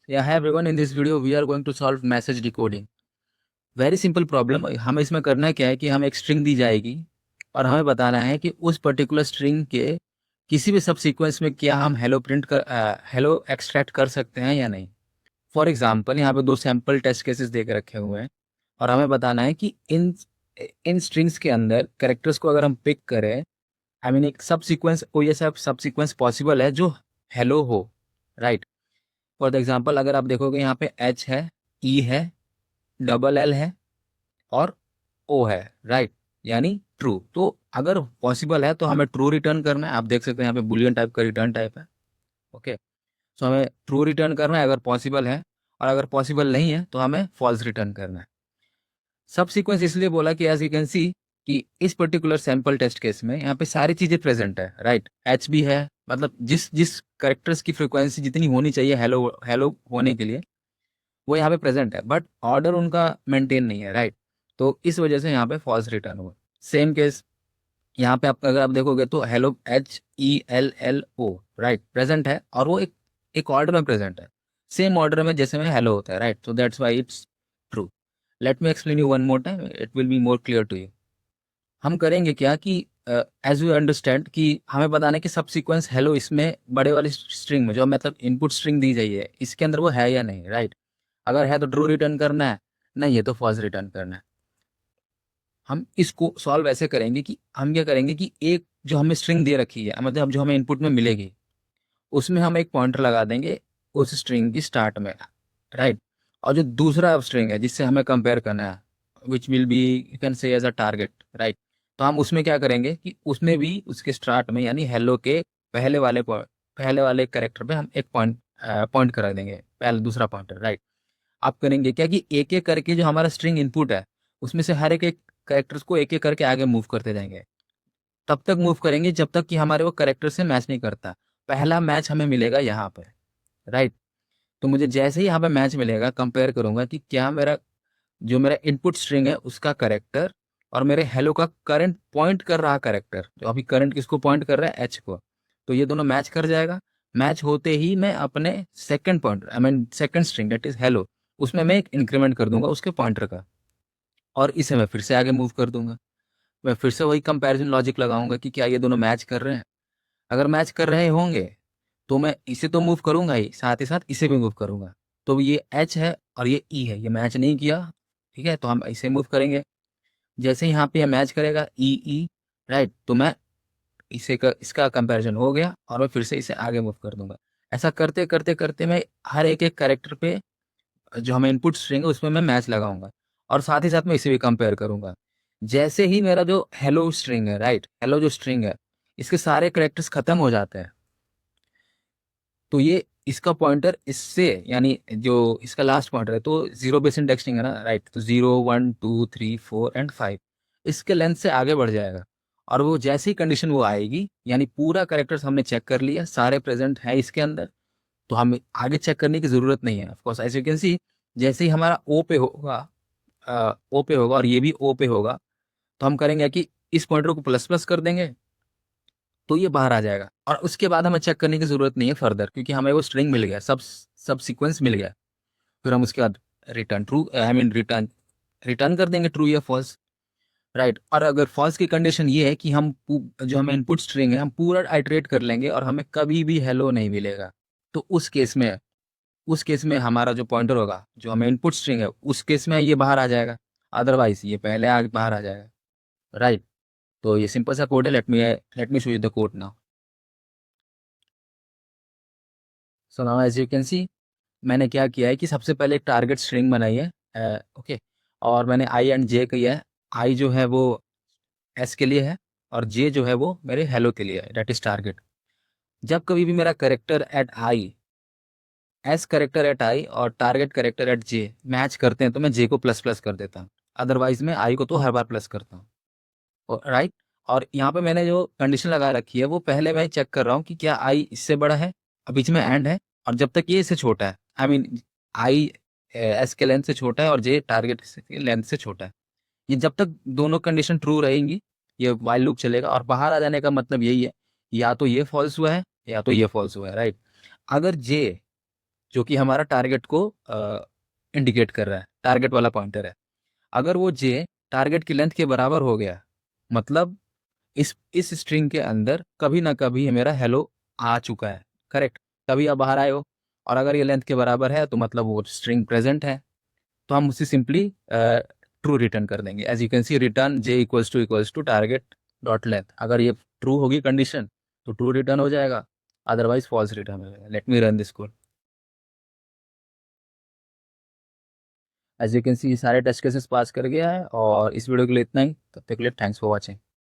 Yeah, hi everyone. In this video, we are going to solve message decoding. Very simple problem. हमें इसमें करना क्या है कि हमें एक स्ट्रिंग दी जाएगी और हमें बताना है कि उस पर्टिकुलर स्ट्रिंग के किसी भी सब सीक्वेंस में क्या हम हेलो प्रिंट कर हेलो एक्सट्रैक्ट कर सकते हैं या नहीं। फॉर एग्जांपल यहाँ पे दो सैम्पल टेस्ट केसेस दे के रखे हुए हैं और हमें बताना है कि इन इन स्ट्रिंग्स के अंदर कैरेक्टर्स को अगर हम पिक करें, आई मीन एक सब सीक्वेंस, कोई ऐसा सब सीक्वेंस पॉसिबल है जो हेलो हो, राइट। फॉर द एग्जाम्पल अगर आप देखोगे यहाँ पे एच है, ई है, डबल एल है और ओ है, राइट, यानी ट्रू। तो अगर पॉसिबल है तो हमें ट्रू रिटर्न करना है। आप देख सकते हैं यहाँ पे बुलियन टाइप का रिटर्न टाइप है। ओके, सो हमें ट्रू रिटर्न करना है अगर पॉसिबल है, और अगर पॉसिबल नहीं है तो हमें फॉल्स रिटर्न करना है। सब सीक्वेंस इसलिए बोला कि एज यू कैन सी कि इस पर्टिकुलर सैंपल टेस्ट केस में यहाँ पे सारी चीजें प्रेजेंट है, राइट। एच भी है, मतलब जिस जिस करेक्टर्स की फ्रिक्वेंसी जितनी होनी चाहिए हेलो हेलो होने के लिए वो यहाँ पे प्रेजेंट है, बट ऑर्डर उनका मेंटेन नहीं है, राइट। तो इस वजह से यहाँ पे फॉल्स रिटर्न हुआ। सेम केस यहाँ पे आप अगर आप देखोगे तो hello H E L L O, right, present है और वो एक ऑर्डर में प्रेजेंट है, सेम ऑर्डर में जैसे में हेलो होता है, right. So that's why it's true. Let me explain you one more time, it will be more clear to you. हम करेंगे क्या कि एज यू अंडरस्टैंड कि हमें बताना है कि सब सीक्वेंस हेलो इसमें बड़े वाली स्ट्रिंग में जो मतलब इनपुट स्ट्रिंग दी जाइए इसके अंदर वो है या नहीं, राइट। अगर है तो ट्रू रिटर्न करना है, नहीं है तो फॉल्स रिटर्न करना है। हम इसको सॉल्व ऐसे करेंगे कि हम क्या करेंगे कि एक जो हमें स्ट्रिंग दे रखी है, मतलब जो हमें इनपुट में मिलेगी, उसमें हम एक पॉइंटर लगा देंगे उस स्ट्रिंग की स्टार्ट में, राइट। और जो दूसरा स्ट्रिंग है जिससे हमें कंपेयर करना है, which will be you can say as a target, right. तो हम उसमें क्या करेंगे कि उसमें भी उसके स्टार्ट में यानी हेलो के पहले वाले कैरेक्टर पे हम एक पॉइंट करा देंगे, पहले दूसरा पॉइंटर, राइट। आप करेंगे क्या कि एक एक करके जो हमारा स्ट्रिंग इनपुट है उसमें से हर एक एक कैरेक्टर्स को एक एक करके आगे मूव करते जाएंगे। तब तक मूव करेंगे जब तक कि हमारे वो कैरेक्टर से मैच नहीं करता। पहला मैच हमें मिलेगा यहाँ पे, राइट। तो मुझे जैसे ही यहाँ पे मैच मिलेगा कंपेयर करूंगा कि क्या मेरा जो मेरा इनपुट स्ट्रिंग है उसका करेक्टर और मेरे हेलो का करंट पॉइंट कर रहा करेक्टर, जो अभी करंट किसको पॉइंट कर रहा है, एच को, तो ये दोनों मैच कर जाएगा। मैच होते ही मैं अपने second pointer, I mean second string that is hello, उसमें मैं एक इंक्रीमेंट कर दूंगा उसके पॉइंटर का और इसे मैं फिर से आगे मूव कर दूंगा। मैं फिर से वही कंपैरिजन लॉजिक लगाऊंगा कि क्या ये दोनों मैच कर रहे हैं। अगर मैच कर रहे होंगे तो मैं इसे तो मूव करूंगा ही साथ इसे भी मूव करूंगा। तो ये एच है और ये ई है, ये मैच नहीं किया, ठीक है, तो हम इसे मूव करेंगे। जैसे यहाँ पे ये मैच करेगा ई ई, राइट, तो मैं इसका कंपैरिजन हो गया और मैं फिर से इसे आगे मूव कर दूंगा। ऐसा करते करते करते मैं हर एक एक कैरेक्टर पे जो हमें इनपुट स्ट्रिंग है उसमें मैं मैच लगाऊंगा और साथ ही साथ मैं इसे भी कंपेयर करूंगा। जैसे ही मेरा जो हेलो स्ट्रिंग है, राइट, हेलो जो स्ट्रिंग है, इसके सारे कैरेक्टर्स खत्म हो जाते हैं, तो ये इसका पॉइंटर इससे यानी जो इसका लास्ट पॉइंटर है तो जीरो बेस इंडेक्सिंग है ना, राइट, तो 0 1 2 3 4 एंड 5 इसके लेंथ से आगे बढ़ जाएगा। और वो जैसी कंडीशन वो आएगी यानी पूरा कैरेक्टर्स हमने चेक कर लिया, सारे प्रेजेंट है इसके अंदर, तो हमें आगे चेक करने की जरूरत नहीं है। Of course as you can see, जैसे ही हमारा ओ पे होगा और ये भी ओ पे होगा, तो हम करेंगे कि इस पॉइंटर को प्लस प्लस कर देंगे तो ये बाहर आ जाएगा और उसके बाद हमें चेक करने की जरूरत नहीं है फर्दर, क्योंकि हमें वो स्ट्रिंग मिल गया, सब सीक्वेंस मिल गया। फिर हम उसके बाद return true, I mean return return कर देंगे ट्रू या फॉल्स, राइट। और अगर फॉल्स की कंडीशन ये है कि जो हमें इनपुट स्ट्रिंग है हम पूरा आइटरेट कर लेंगे और हमें कभी भी हेलो नहीं मिलेगा, तो उस केस में हमारा जो पॉइंटर होगा जो हमें इनपुट स्ट्रिंग है उस केस में ये बाहर आ जाएगा, अदरवाइज ये पहले आगे बाहर आ जाएगा, राइट। तो ये सिंपल सा कोड है। Let me show you the code now. So now as you can see, मैंने क्या किया है कि सबसे पहले एक टारगेट स्ट्रिंग बनाई है, ओके, और मैंने आई एंड जे किया है। आई जो है वो एस के लिए है और जे जो है वो मेरे हेलो के लिए है, डेट इज टारगेट। जब कभी भी मेरा character at I, S character at I और target character at J match करते हैं तो मैं जे को प्लस प्लस कर देता हूँ, अदरवाइज मैं आई को तो हर बार प्लस करता हूँ, राइट। और यहाँ पे मैंने जो कंडीशन लगा रखी है वो पहले मैं चेक कर रहा हूँ कि क्या आई इससे बड़ा है, और बीच में एंड है, और जब तक ये इससे छोटा है, आई मीन आई एस के लेंथ से छोटा है और जे टारगेट के लेंथ से छोटा है, ये जब तक दोनों कंडीशन ट्रू रहेंगी ये वाइल लूप चलेगा। और बाहर आ जाने का मतलब यही है, या तो ये फॉल्स हुआ है या तो ये फॉल्स हुआ है, राइट। अगर जे जो कि हमारा टारगेट को इंडिकेट कर रहा है, टारगेट वाला पॉइंटर है। अगर वो जे टारगेट की लेंथ के बराबर हो गया, मतलब इस स्ट्रिंग के अंदर कभी ना कभी मेरा हेलो आ चुका है, करेक्ट, कभी आप बाहर आए हो, और अगर ये लेंथ के बराबर है तो मतलब वो स्ट्रिंग प्रेजेंट है, तो हम उसे सिंपली ट्रू रिटर्न कर देंगे। As you can see return J equals to target dot length. अगर ये ट्रू होगी कंडीशन तो ट्रू रिटर्न हो जाएगा, अदरवाइज फॉल्स रिटर्न हो जाएगा। Let me run this code. As you can see सारे टेस्ट केसेस पास कर गया है, और इस वीडियो के लिए इतना ही। तब तक के लिए थैंक्स फॉर वॉचिंग।